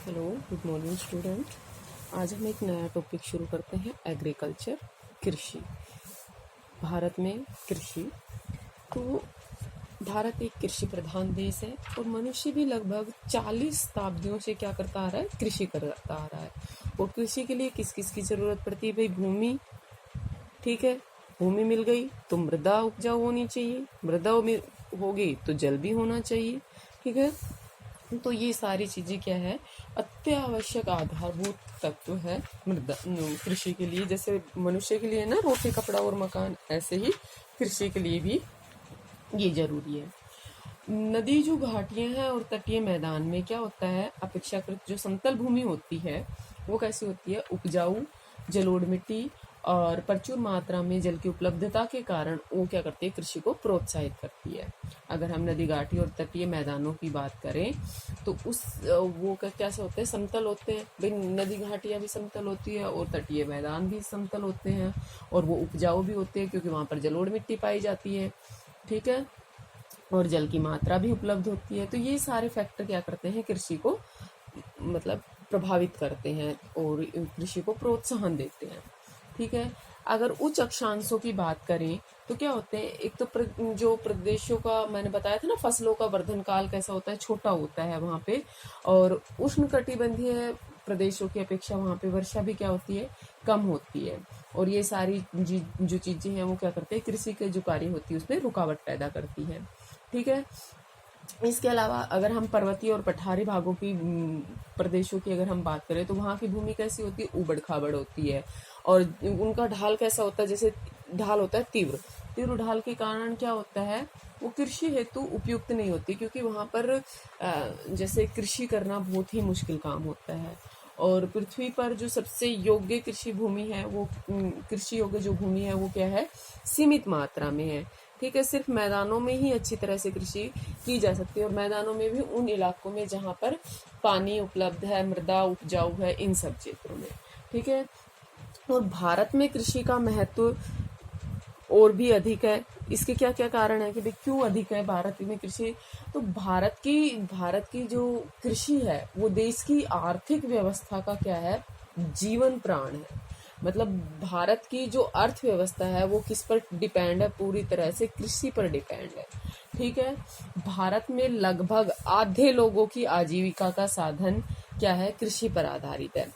Hello, good morning student. आज हम एक नया टॉपिक शुरू करते हैं, एग्रीकल्चर, कृषि। भारत में कृषि, तो भारत एक कृषि प्रधान देश है और मनुष्य भी लगभग 40 शताब्दियों से क्या करता आ रहा है, कृषि करता आ रहा है। और कृषि के लिए किस किस की जरूरत पड़ती है भाई? भूमि, ठीक है। भूमि मिल गई तो मृदा उपजाऊ होनी चाहिए, मृदा होगी तो जल भी होना चाहिए, ठीक है। तो ये सारी चीजें क्या है, अत्यावश्यक आधारभूत तत्व है मृदा कृषि के लिए। जैसे मनुष्य के लिए ना रोटी, कपड़ा और मकान, ऐसे ही कृषि के लिए भी ये जरूरी है। नदी जो घाटियां हैं और तटीय मैदान में क्या होता है, अपेक्षाकृत जो समतल भूमि होती है वो कैसी होती है, उपजाऊ, जलोढ़ मिट्टी और प्रचुर मात्रा में जल की उपलब्धता के कारण वो क्या करती है, कृषि को प्रोत्साहित करती है। अगर हम नदी घाटी और तटीय मैदानों की बात करें तो वो कैसे होते हैं, समतल होते हैं भाई। नदी घाटियां भी समतल होती है और तटीय मैदान भी समतल होते हैं, और वो उपजाऊ भी होते हैं क्योंकि वहां पर जलोढ़ मिट्टी पाई जाती है, ठीक है, और जल की मात्रा भी उपलब्ध होती है। तो ये सारे फैक्टर क्या करते हैं, कृषि को मतलब प्रभावित करते हैं और कृषि को प्रोत्साहन देते हैं, ठीक है। अगर उच्च अक्षांशों की बात करें तो क्या होते हैं, एक तो जो प्रदेशों का मैंने बताया था ना, फसलों का वर्धन काल कैसा होता है, छोटा होता है वहां पे, और उष्णकटिबंधीय प्रदेशों की अपेक्षा वहां पे वर्षा भी क्या होती है, कम होती है। और ये सारी जो चीजें हैं वो क्या करते हैं, कृषि के जो कार्य होती है उसमें रुकावट पैदा करती है, ठीक है। इसके अलावा अगर हम पर्वतीय और पठारी भागों की प्रदेशों की अगर हम बात करें तो वहाँ की भूमि कैसी होती है, उबड़ खाबड़ होती है, और उनका ढाल कैसा होता है, जैसे ढाल होता है तीव्र तीव्र ढाल के कारण क्या होता है, वो कृषि हेतु उपयुक्त नहीं होती, क्योंकि वहां पर जैसे कृषि करना बहुत ही मुश्किल काम होता है। और पृथ्वी पर जो सबसे योग्य कृषि भूमि है, वो कृषि योग्य जो भूमि है वो क्या है, सीमित मात्रा में है, ठीक है। सिर्फ मैदानों में ही अच्छी तरह से कृषि की जा सकती है, और मैदानों में भी उन इलाकों में जहां पर पानी उपलब्ध है, मृदा उपजाऊ है, इन सब क्षेत्रों में, ठीक है। और भारत में कृषि का महत्व और भी अधिक है। इसके क्या क्या कारण है कि भाई क्यों अधिक है भारत में कृषि? तो भारत की जो कृषि है वो देश की आर्थिक व्यवस्था का क्या है, जीवन प्राण है। मतलब भारत की जो अर्थव्यवस्था है वो किस पर डिपेंड है, पूरी तरह से कृषि पर डिपेंड है, ठीक है। भारत में लगभग आधे लोगों की आजीविका का साधन क्या है, कृषि पर आधारित है।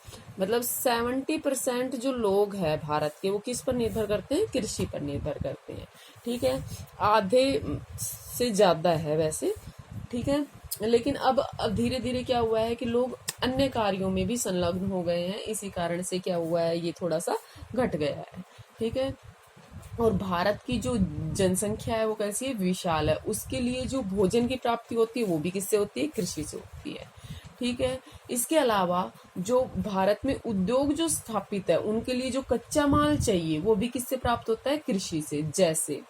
मतलब 70% जो लोग हैं भारत के, वो किस पर निर्भर करते हैं, कृषि पर निर्भर करते हैं, ठीक है। आधे से ज्यादा है वैसे, ठीक है। लेकिन अब धीरे धीरे क्या हुआ है कि लोग अन्य कार्यों में भी संलग्न हो गए हैं, इसी कारण से क्या हुआ है, ये थोड़ा सा घट गया है, ठीक है। और भारत की जो जनसंख्या है वो कैसी है, विशाल है। उसके लिए जो भोजन की प्राप्ति होती है वो भी किससे होती है, कृषि से होती है, ठीक है। इसके अलावा जो भारत में उद्योग जो स्थापित है उनके लिए जो कच्चा माल चाहिए वो भी किससे प्राप्त होता है, कृषि से। जैसे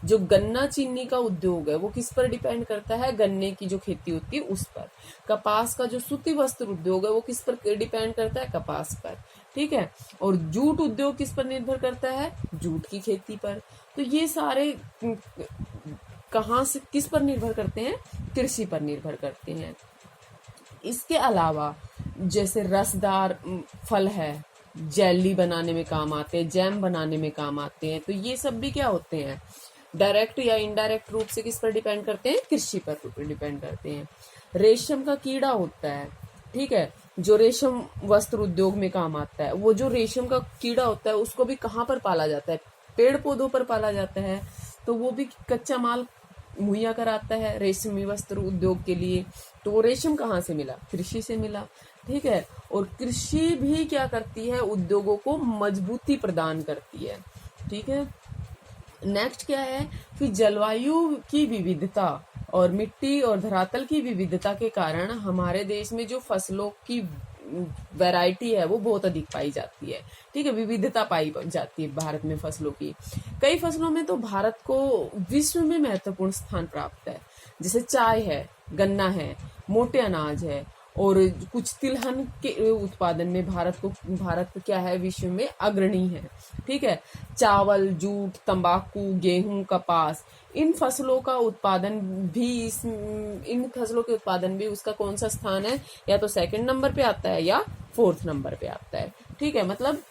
जो गन्ना चीनी का उद्योग है वो किस पर डिपेंड करता है, गन्ने की जो खेती होती है उस पर। कपास का जो सूती वस्त्र उद्योग है वो किस पर डिपेंड करता है, कपास पर, ठीक है। और जूट उद्योग किस पर निर्भर करता है, जूट की खेती पर। तो ये सारे कहाँ से किस पर निर्भर करते हैं, कृषि पर निर्भर करते हैं। इसके अलावा जैसे रसदार फल है, जेली बनाने में काम आते हैं, जैम बनाने में काम आते हैं, तो ये सब भी क्या होते हैं, डायरेक्ट या इनडायरेक्ट रूप से किस पर डिपेंड करते हैं, कृषि पर डिपेंड करते हैं। रेशम का कीड़ा होता है, ठीक है, जो रेशम वस्त्र उद्योग में काम आता है, वो जो रेशम का कीड़ा होता है उसको भी कहाँ पर पाला जाता है, पेड़ पौधों पर पाला जाता है। तो वो भी कच्चा माल मुहैया कराता है रेशमी वस्त्र उद्योग के लिए। तो वो रेशम कहाँ से मिला, कृषि से मिला, ठीक है। और कृषि भी क्या करती है, उद्योगों को मजबूती प्रदान करती है, ठीक है। नेक्स्ट क्या है कि जलवायु की विविधता और मिट्टी और धरातल की विविधता के कारण हमारे देश में जो फसलों की वैरायटी है वो बहुत अधिक पाई जाती है, ठीक है, विविधता पाई जाती है भारत में फसलों की। कई फसलों में तो भारत को विश्व में महत्वपूर्ण स्थान प्राप्त है, जैसे चाय है, गन्ना है, मोटे अनाज है, और कुछ तिलहन के उत्पादन में भारत क्या है, विश्व में अग्रणी है। ठीक है, चावल, जूट, तंबाकू, गेहूं, कपास, इन फसलों के उत्पादन भी उसका कौन सा स्थान है, या तो सेकंड नंबर पे आता है या फोर्थ नंबर पे आता है। ठीक है, मतलब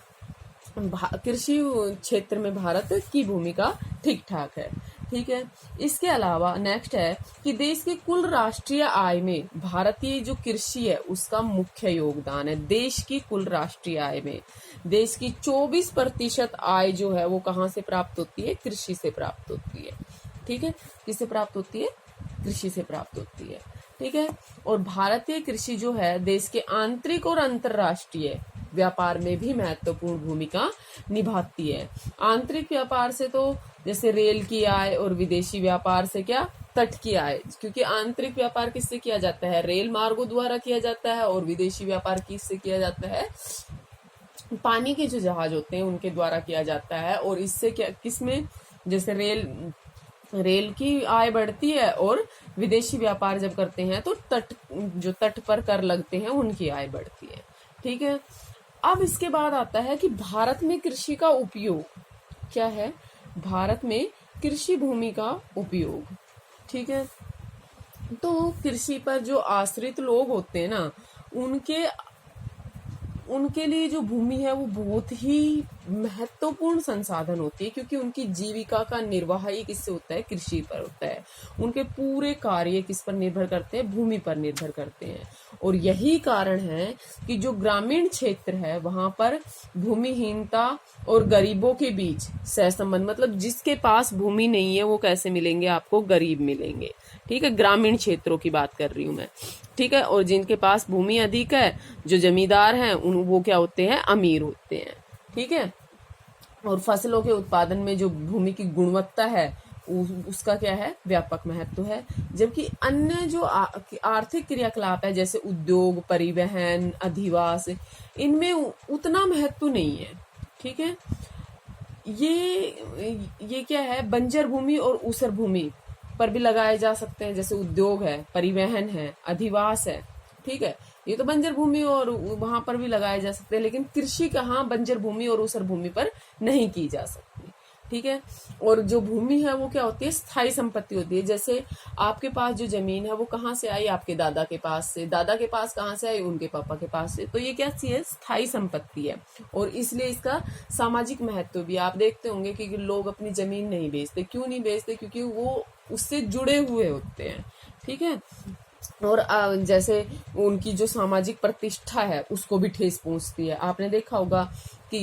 कृषि क्षेत्र में भारत की भूमिका ठीक ठाक है। ठीक है, इसके अलावा नेक्स्ट है कि देश के कुल राष्ट्रीय आय में भारतीय जो कृषि है उसका मुख्य योगदान है। देश की कुल राष्ट्रीय आय में देश की 24% आय जो है वो कहाँ से प्राप्त होती है, कृषि से प्राप्त होती है। ठीक है, किससे प्राप्त होती है, कृषि से प्राप्त होती है। ठीक है, और भारतीय कृषि जो है देश के आंतरिक और अंतरराष्ट्रीय व्यापार में भी महत्वपूर्ण भूमिका निभाती है। आंतरिक व्यापार से तो जैसे रेल की आय, और विदेशी व्यापार से क्या, तट की आय, क्योंकि आंतरिक व्यापार किससे किया जाता है, रेल मार्गों द्वारा किया जाता है, और विदेशी व्यापार किससे किया जाता है, पानी के जो जहाज होते हैं उनके द्वारा किया जाता है। और इससे क्या, किसमें, जैसे रेल की आय बढ़ती है, और विदेशी व्यापार जब करते हैं तो तट पर कर लगते हैं उनकी आय बढ़ती है। ठीक है, अब इसके बाद आता है कि भारत में कृषि का उपयोग क्या है, भारत में कृषि भूमि का उपयोग। ठीक है, तो कृषि पर जो आश्रित लोग होते हैं ना, उनके लिए जो भूमि है वो बहुत ही महत्वपूर्ण संसाधन होती है, क्योंकि उनकी जीविका का निर्वाह ही किससे होता है, कृषि पर होता है। उनके पूरे कार्य किस पर निर्भर करते हैं, भूमि पर निर्भर करते हैं। और यही कारण है कि जो ग्रामीण क्षेत्र है वहां पर भूमिहीनता और गरीबों के बीच सहसंबंध, मतलब जिसके पास भूमि नहीं है वो कैसे मिलेंगे आपको, गरीब मिलेंगे। ठीक है, ग्रामीण क्षेत्रों की बात कर रही हूं मैं। ठीक है, और जिनके पास भूमि अधिक है, जो जमींदार हैं, वो क्या होते हैं, अमीर होते हैं। ठीक है, और फसलों के उत्पादन में जो भूमि की गुणवत्ता है उसका क्या है, व्यापक महत्व है। जबकि अन्य जो आर्थिक क्रियाकलाप है, जैसे उद्योग, परिवहन, अधिवास, इनमें उतना महत्व नहीं है। ठीक है, ये क्या है, बंजर भूमि और ऊसर भूमि पर भी लगाए जा सकते हैं, जैसे उद्योग है, परिवहन है, अधिवास है। ठीक है, ये तो बंजर भूमि और वहां पर भी लगाए जा सकते हैं, लेकिन कृषि कहाँ बंजर भूमि और ऊसर भूमि पर नहीं की जा सकती। ठीक है, और जो भूमि है वो क्या होती है, स्थायी संपत्ति होती है। जैसे आपके पास जो जमीन है वो कहाँ से आई, आपके दादा के पास से, दादा के पास कहाँ से आई, उनके पापा के पास से। तो ये क्या चीज है, स्थायी संपत्ति है, और इसलिए इसका सामाजिक महत्व भी। आप देखते होंगे कि लोग अपनी जमीन नहीं बेचते। क्यों नहीं बेचते, क्योंकि वो उससे जुड़े हुए होते हैं। ठीक है, और जैसे उनकी जो सामाजिक प्रतिष्ठा है उसको भी ठेस पहुंचती है। आपने देखा होगा कि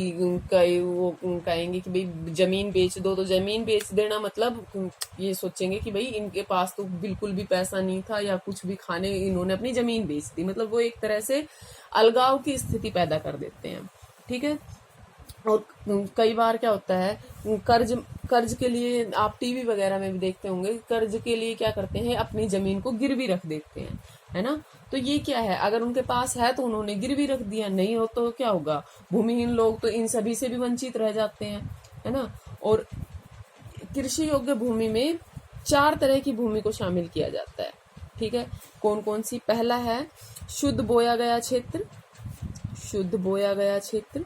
कई वो कहेंगे कि भाई जमीन बेच दो, तो जमीन बेच देना मतलब ये सोचेंगे कि भाई इनके पास तो बिल्कुल भी पैसा नहीं था, या कुछ भी खाने, इन्होंने अपनी जमीन बेच दी। मतलब वो एक तरह से अलगाव की स्थिति पैदा कर देते हैं। ठीक है, और कई बार क्या होता है, कर्ज के लिए आप टीवी वगैरह में भी देखते होंगे, कर्ज के लिए क्या करते हैं, अपनी जमीन को गिरवी रख देते हैं, है ना। तो ये क्या है, अगर उनके पास है तो उन्होंने गिरवी रख दिया, नहीं हो तो क्या होगा, भूमिहीन लोग तो इन सभी से भी वंचित रह जाते हैं, है ना। और कृषि योग्य भूमि में 4 तरह की भूमि को शामिल किया जाता है। ठीक है, कौन कौन सी, पहला है शुद्ध बोया गया क्षेत्र, शुद्ध बोया गया क्षेत्र।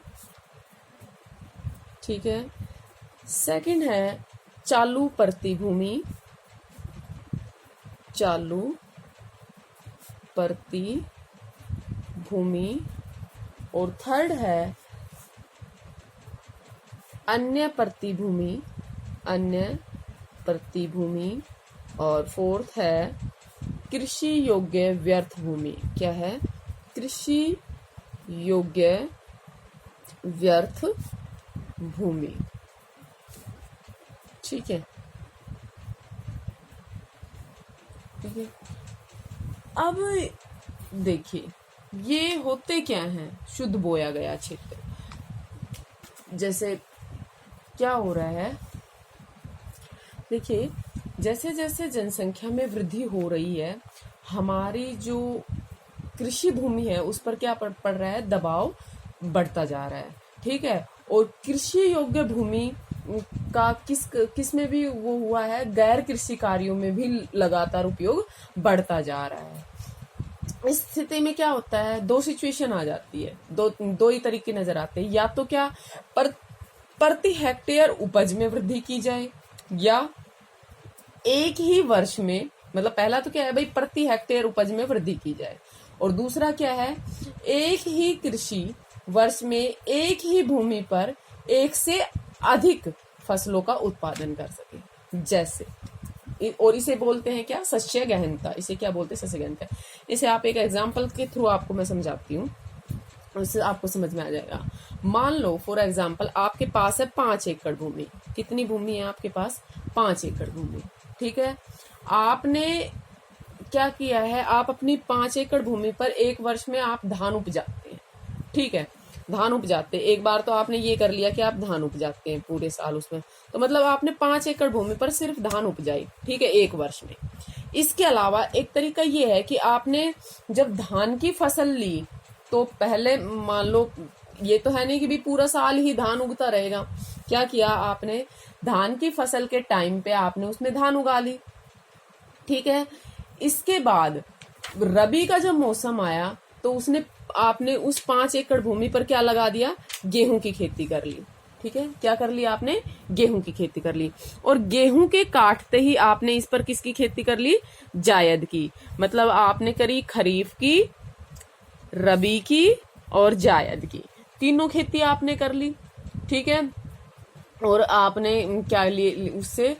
ठीक है, सेकंड है चालू परती भूमि, चालू परती भूमि। और थर्ड है अन्य परती भूमि, अन्य परती भूमि। और फोर्थ है कृषि योग्य व्यर्थ भूमि। क्या है, कृषि योग्य व्यर्थ भूमि। ठीक है, ठीक है। अब देखिए ये होते क्या हैं, शुद्ध बोया गया क्षेत्र। जैसे क्या हो रहा है, देखिए जैसे जैसे जनसंख्या में वृद्धि हो रही है, हमारी जो कृषि भूमि है उस पर क्या पड़ रहा है, दबाव बढ़ता जा रहा है। ठीक है, और कृषि योग्य भूमि का किस में भी वो हुआ है, गैर कृषि कार्यों में भी लगातार उपयोग बढ़ता जा रहा है। इस स्थिति में क्या होता है, दो सिचुएशन आ जाती है, दो ही तरीके नजर आते हैं। या तो क्या प्रति हेक्टेयर उपज में वृद्धि की जाए, या एक ही वर्ष में, मतलब पहला तो क्या है भाई, प्रति हेक्टेयर उपज में वृद्धि की जाए, और दूसरा क्या है, एक ही कृषि वर्ष में एक ही भूमि पर एक से अधिक फसलों का उत्पादन कर सके। जैसे, और इसे बोलते हैं क्या, शस्य गहनता। इसे क्या बोलते हैं, शस्य गहनता। इसे आप एक एग्जांपल के थ्रू आपको मैं समझाती हूँ, उससे आपको समझ में आ जाएगा। मान लो फॉर एग्जांपल आपके पास है 5 एकड़ भूमि। कितनी भूमि है आपके पास, 5 एकड़ भूमि, ठीक है। आपने क्या किया है, आप अपनी 5 एकड़ भूमि पर एक वर्ष में आप धान उपजाते हैं, ठीक है, धान उपजाते हैं। एक बार तो आपने ये कर लिया कि आप धान उपजाते हैं पूरे साल उसमें, तो मतलब आपने 5 एकड़ भूमि पर सिर्फ धान उपजाई, ठीक है, एक वर्ष में। इसके अलावा एक तरीका ये है कि आपने जब धान की फसल ली, तो पहले मान लो, ये तो है नहीं कि भी पूरा साल ही धान उगता रहेगा। क्या किया आपने, धान की फसल के टाइम पे आपने उसमें धान उगा ली, ठीक है। इसके बाद रबी का जब मौसम आया, तो आपने उस 5 एकड़ भूमि पर क्या लगा दिया, गेहूं की खेती कर ली, ठीक है। क्या कर ली आपने, गेहूं की खेती कर ली। और गेहूं के काटते ही आपने इस पर किसकी खेती कर ली, जायद की। मतलब आपने करी खरीफ की, रबी की और जायद की, तीनों खेती आपने कर ली, ठीक है। और आपने क्या लिए उससे,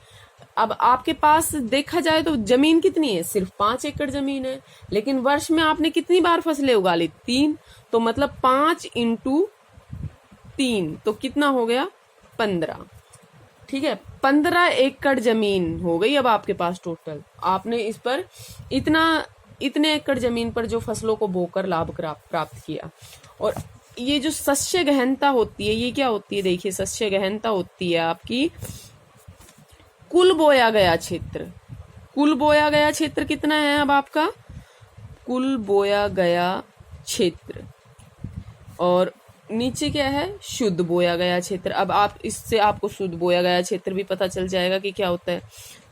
अब आपके पास देखा जाए तो जमीन कितनी है, सिर्फ 5 एकड़ जमीन है, लेकिन वर्ष में आपने कितनी बार फसलें उगा ली, 3। तो मतलब 5 × 3 तो कितना हो गया, 15, ठीक है। 15 एकड़ जमीन हो गई अब आपके पास टोटल। आपने इस पर इतने एकड़ जमीन पर जो फसलों को बोकर लाभ प्राप्त किया। और ये जो शस्य गहनता होती है, ये क्या होती है, देखिए, शस्य गहनता होती है आपकी कुल बोया गया क्षेत्र। कुल बोया गया क्षेत्र कितना है अब आपका, कुल बोया गया क्षेत्र, और नीचे क्या है, शुद्ध बोया गया क्षेत्र। अब आप इससे आपको शुद्ध बोया गया क्षेत्र भी पता चल जाएगा कि क्या होता है,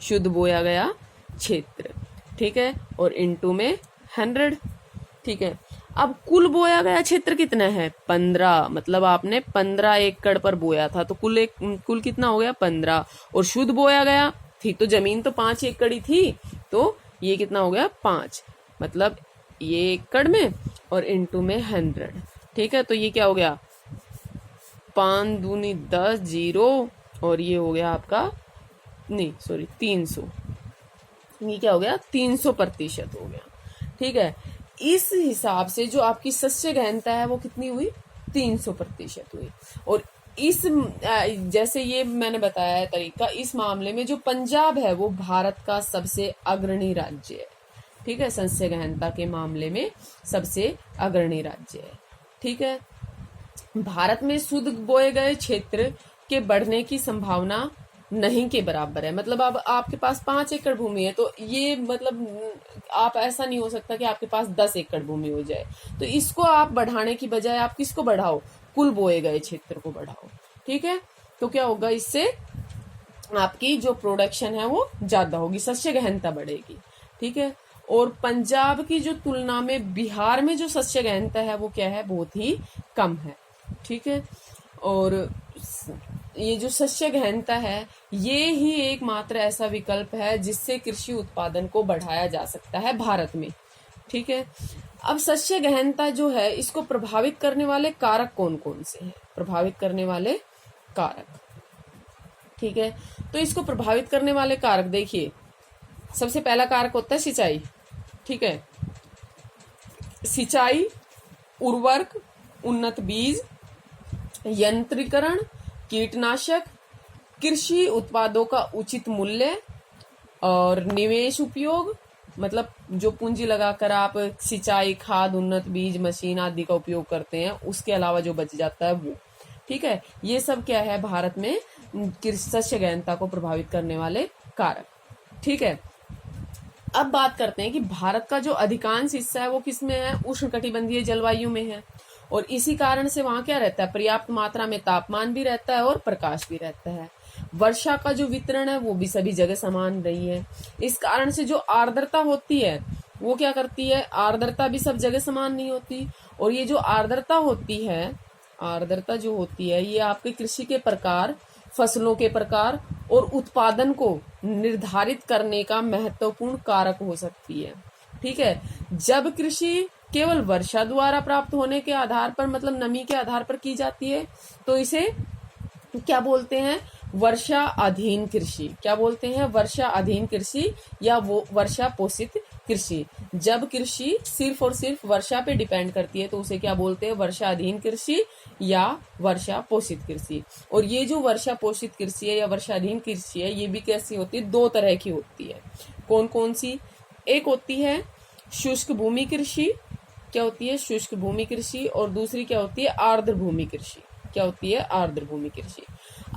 शुद्ध बोया गया क्षेत्र, ठीक है, और इनटू में 100, ठीक है। अब कुल बोया गया क्षेत्र कितना है, 15, मतलब आपने 15 एकड़ पर बोया था, तो कुल कितना हो गया, 15। और शुद्ध बोया गया थी, तो जमीन तो 5 एकड़ ही थी, तो ये कितना हो गया, 5, मतलब ये एकड़ में और इनटू में 100, ठीक है। तो ये क्या हो गया, 5 दूनी 10, 0, और ये हो गया आपका, नहीं सॉरी 300, ये क्या हो गया, 300% हो गया, ठीक है। इस हिसाब से जो आपकी शस्य गहनता है वो कितनी हुई, 300% हुई। और इस जैसे ये मैंने बताया है तरीका, इस मामले में जो पंजाब है वो भारत का सबसे अग्रणी राज्य है, ठीक है, शस्य गहनता के मामले में सबसे अग्रणी राज्य है, ठीक है। भारत में शुद्ध बोए गए क्षेत्र के बढ़ने की संभावना नहीं के बराबर है। मतलब अब आपके पास 5 एकड़ भूमि है, तो ये मतलब आप ऐसा नहीं हो सकता कि आपके पास 10 एकड़ भूमि हो जाए। तो इसको आप बढ़ाने की बजाय आप किसको बढ़ाओ, कुल बोए गए क्षेत्र को बढ़ाओ, ठीक है। तो क्या होगा, इससे आपकी जो प्रोडक्शन है वो ज्यादा होगी, शस्य गहनता बढ़ेगी, ठीक है। और पंजाब की जो तुलना में बिहार में जो शस्य गहनता है वो क्या है, बहुत ही कम है, ठीक है। और ये जो शस्य गहनता है, ये ही एकमात्र ऐसा विकल्प है जिससे कृषि उत्पादन को बढ़ाया जा सकता है भारत में, ठीक है। अब शस्य गहनता जो है, इसको प्रभावित करने वाले कारक कौन कौन से हैं, प्रभावित करने वाले कारक, ठीक है। तो इसको प्रभावित करने वाले कारक देखिए, सबसे पहला कारक होता है सिंचाई, ठीक है। सिंचाई, उर्वरक, उन्नत बीज, यंत्रीकरण, कीटनाशक, कृषि उत्पादों का उचित मूल्य और निवेश उपयोग, मतलब जो पूंजी लगाकर आप सिंचाई, खाद, उन्नत बीज, मशीन आदि का उपयोग करते हैं, उसके अलावा जो बच जाता है वो, ठीक है। ये सब क्या है, भारत में शस्य गहनता को प्रभावित करने वाले कारक, ठीक है। अब बात करते हैं कि भारत का जो अधिकांश हिस्सा है वो किसमें है, उष्णकटिबंधीय जलवायु में है, और इसी कारण से वहां क्या रहता है, पर्याप्त मात्रा में तापमान भी रहता है और प्रकाश भी रहता है। वर्षा का जो वितरण है वो भी सभी जगह समान रही है। इस कारण से जो आर्द्रता होती है वो क्या करती है, आर्द्रता भी सब जगह समान नहीं होती, और ये जो आर्द्रता होती है, आर्द्रता जो होती है ये आपके कृषि के प्रकार, फसलों के प्रकार और उत्पादन को निर्धारित करने का महत्वपूर्ण कारक हो सकती है। ठीक है, जब कृषि केवल वर्षा द्वारा प्राप्त होने के आधार पर, मतलब नमी के आधार पर की जाती है, तो इसे क्या बोलते हैं, वर्षा अधीन कृषि। क्या बोलते हैं, वर्षा अधीन कृषि या वो वर्षा पोषित कृषि। जब कृषि सिर्फ और सिर्फ वर्षा पे डिपेंड करती है तो उसे क्या बोलते हैं, वर्षा अधीन कृषि या वर्षा पोषित कृषि। और ये जो वर्षा पोषित कृषि है या वर्षा अधीन कृषि है, ये भी कैसी होती है, दो तरह की होती है। कौन कौन सी, एक होती है शुष्क भूमि कृषि, क्या होती है, शुष्क भूमि कृषि, और दूसरी क्या होती है, आर्द्र भूमि कृषि। क्या होती है, आर्द्र भूमि कृषि।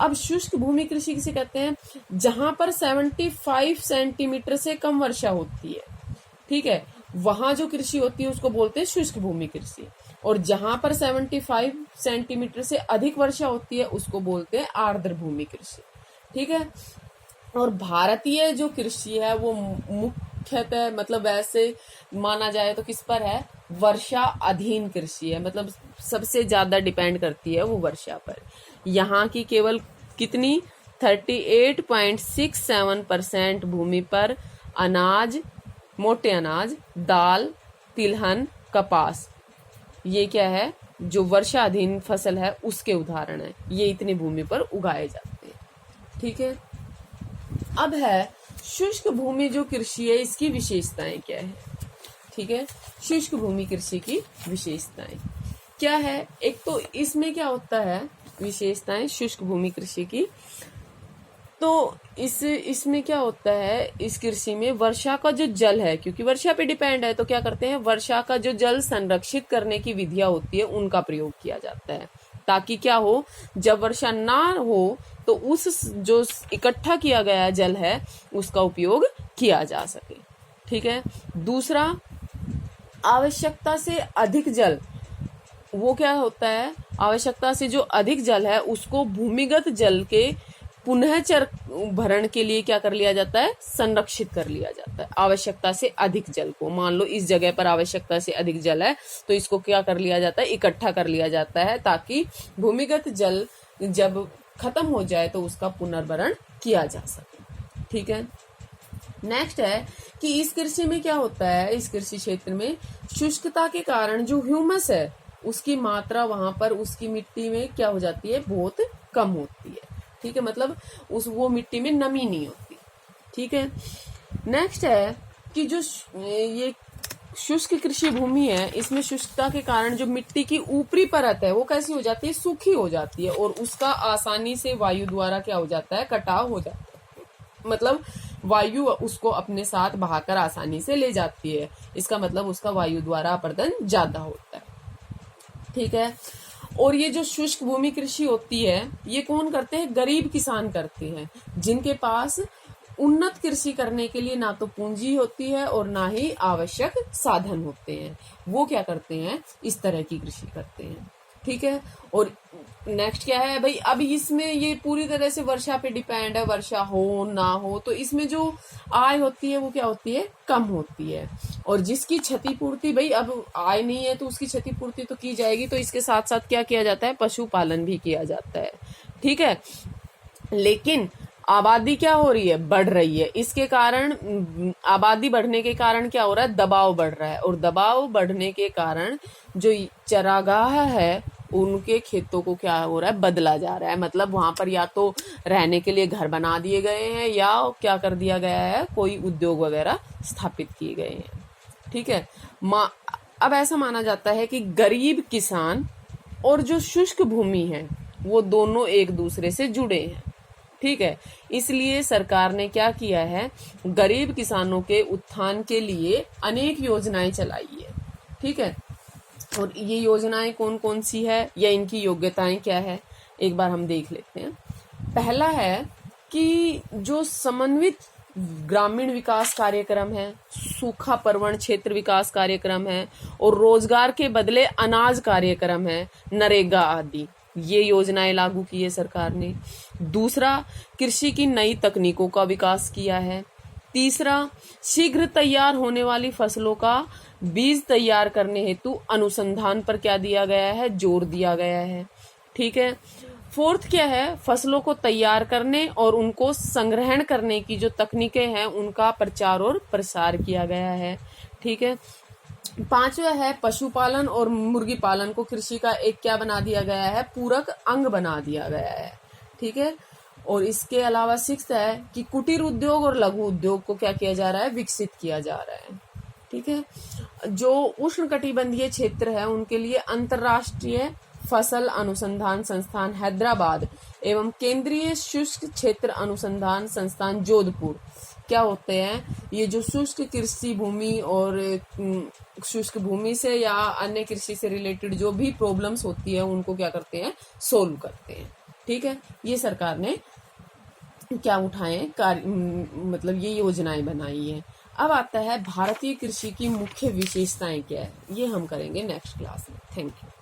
अब शुष्क भूमि कृषि किसे कहते हैं, जहां पर 75 सेंटीमीटर से कम वर्षा होती है, ठीक है, वहां जो कृषि होती है उसको बोलते हैं शुष्क भूमि कृषि। और जहां पर 75 सेंटीमीटर से अधिक वर्षा होती है उसको बोलते हैं आर्द्र भूमि कृषि। ठीक है, और भारतीय जो कृषि है वो मुख्यतः, मतलब वैसे माना जाए तो किस पर है, वर्षा अधीन कृषि है, मतलब सबसे ज्यादा डिपेंड करती है वो वर्षा पर। यहाँ की केवल कितनी, 38.67% भूमि पर अनाज, मोटे अनाज, दाल, तिलहन, कपास, ये क्या है, जो वर्षा अधीन फसल है उसके उदाहरण है। ये इतनी भूमि पर उगाए जाते हैं। ठीक है, अब है शुष्क भूमि जो कृषि है इसकी विशेषताएं क्या है। ठीक है, शुष्क भूमि कृषि की विशेषताएं क्या है, एक तो इसमें क्या होता है, विशेषताएं शुष्क भूमि कृषि की, तो इसमें क्या होता है, इस कृषि में वर्षा का जो जल है, क्योंकि वर्षा पे डिपेंड है, तो क्या करते हैं, वर्षा का जो जल संरक्षित करने की विधियां होती है उनका प्रयोग किया जाता है, ताकि क्या हो, जब वर्षा ना हो तो उस जो इकट्ठा किया गया जल है उसका उपयोग किया जा सके। ठीक है, दूसरा, आवश्यकता से अधिक जल, वो क्या होता है, आवश्यकता से जो अधिक जल है उसको भूमिगत जल के पुनः भरण के लिए क्या कर लिया जाता है, संरक्षित कर लिया जाता है। आवश्यकता से अधिक जल को, मान लो इस जगह पर आवश्यकता से अधिक जल है तो इसको क्या कर लिया जाता है, इकट्ठा कर लिया जाता है, ताकि भूमिगत जल जब खत्म हो जाए तो उसका पुनर्भरण किया जा सके। ठीक है, नेक्स्ट है कि इस कृषि में क्या होता है, इस कृषि क्षेत्र में शुष्कता के कारण जो ह्यूमस है उसकी मात्रा वहां पर उसकी मिट्टी में क्या हो जाती है, बहुत कम होती है। ठीक है, मतलब वो मिट्टी में नमी नहीं होती। ठीक है, नेक्स्ट है कि जो ये शुष्क कृषि भूमि है इसमें शुष्कता के कारण जो मिट्टी की ऊपरी परत है वो कैसी हो जाती है, सूखी हो जाती है, और उसका आसानी से वायु द्वारा क्या हो जाता है, कटाव हो जाता है, मतलब वायु उसको अपने साथ बहाकर आसानी से ले जाती है, इसका मतलब उसका वायु द्वारा अपर्दन ज्यादा होता है। ठीक है, और ये जो शुष्क भूमि कृषि होती है ये कौन करते हैं, गरीब किसान करते हैं, जिनके पास उन्नत कृषि करने के लिए ना तो पूंजी होती है और ना ही आवश्यक साधन होते हैं, वो क्या करते हैं, इस तरह की कृषि करते हैं। ठीक है, और नेक्स्ट क्या है भाई, अब इसमें ये पूरी तरह से वर्षा पे डिपेंड है, वर्षा हो ना हो तो इसमें जो आय होती है वो क्या होती है, कम होती है, और जिसकी क्षतिपूर्ति, भाई अब आय नहीं है तो उसकी क्षतिपूर्ति तो की जाएगी, तो इसके साथ साथ क्या किया जाता है, पशुपालन भी किया जाता है। ठीक है, लेकिन आबादी क्या हो रही है, बढ़ रही है, इसके कारण आबादी बढ़ने के कारण क्या हो रहा है, दबाव बढ़ रहा है, और दबाव बढ़ने के कारण जो चरागाह है उनके खेतों को क्या हो रहा है, बदला जा रहा है, मतलब वहां पर या तो रहने के लिए घर बना दिए गए हैं या क्या कर दिया गया है, कोई उद्योग वगैरह स्थापित किए गए हैं। ठीक है, अब ऐसा माना जाता है कि गरीब किसान और जो शुष्क भूमि है वो दोनों एक दूसरे से जुड़े हैं। ठीक है, इसलिए सरकार ने क्या किया है, गरीब किसानों के उत्थान के लिए अनेक योजनाएं चलाई है। ठीक है, और ये योजनाएं कौन कौन सी है या इनकी योग्यताएं क्या है, एक बार हम देख लेते हैं। पहला है कि जो समन्वित ग्रामीण विकास कार्यक्रम है, सूखा पर्वण क्षेत्र विकास कार्यक्रम है, और रोजगार के बदले अनाज कार्यक्रम है, नरेगा आदि, ये योजनाएं लागू की है सरकार ने। दूसरा, कृषि की नई तकनीकों का विकास किया है। तीसरा, शीघ्र तैयार होने वाली फसलों का बीज तैयार करने हेतु अनुसंधान पर क्या दिया गया है, जोर दिया गया है। ठीक है। फोर्थ क्या है, फसलों को तैयार करने और उनको संग्रहण करने की जो तकनीकें हैं उनका प्रचार और प्रसार किया गया है। ठीक है। पांचवा है, पशुपालन और मुर्गी पालन को कृषि का एक क्या बना दिया गया है, पूरक अंग बना दिया गया है। ठीक है। और इसके अलावा सिक्स्थ है कि कुटीर उद्योग और लघु उद्योग को क्या किया जा रहा है, विकसित किया जा रहा है। ठीक है। जो उष्णकटिबंधीय क्षेत्र है उनके लिए अंतर्राष्ट्रीय फसल अनुसंधान संस्थान हैदराबाद एवं केंद्रीय शुष्क क्षेत्र अनुसंधान संस्थान जोधपुर क्या होते हैं, ये जो शुष्क कृषि भूमि और शुष्क भूमि से या अन्य कृषि से रिलेटेड जो भी प्रॉब्लम्स होती है उनको क्या करते हैं, सोल्व करते हैं। ठीक है। ये सरकार ने क्या उठाए मतलब ये योजनाएं बनाई है। अब आता है भारतीय कृषि की मुख्य विशेषताएं क्या है, ये हम करेंगे नेक्स्ट क्लास में। Thank you.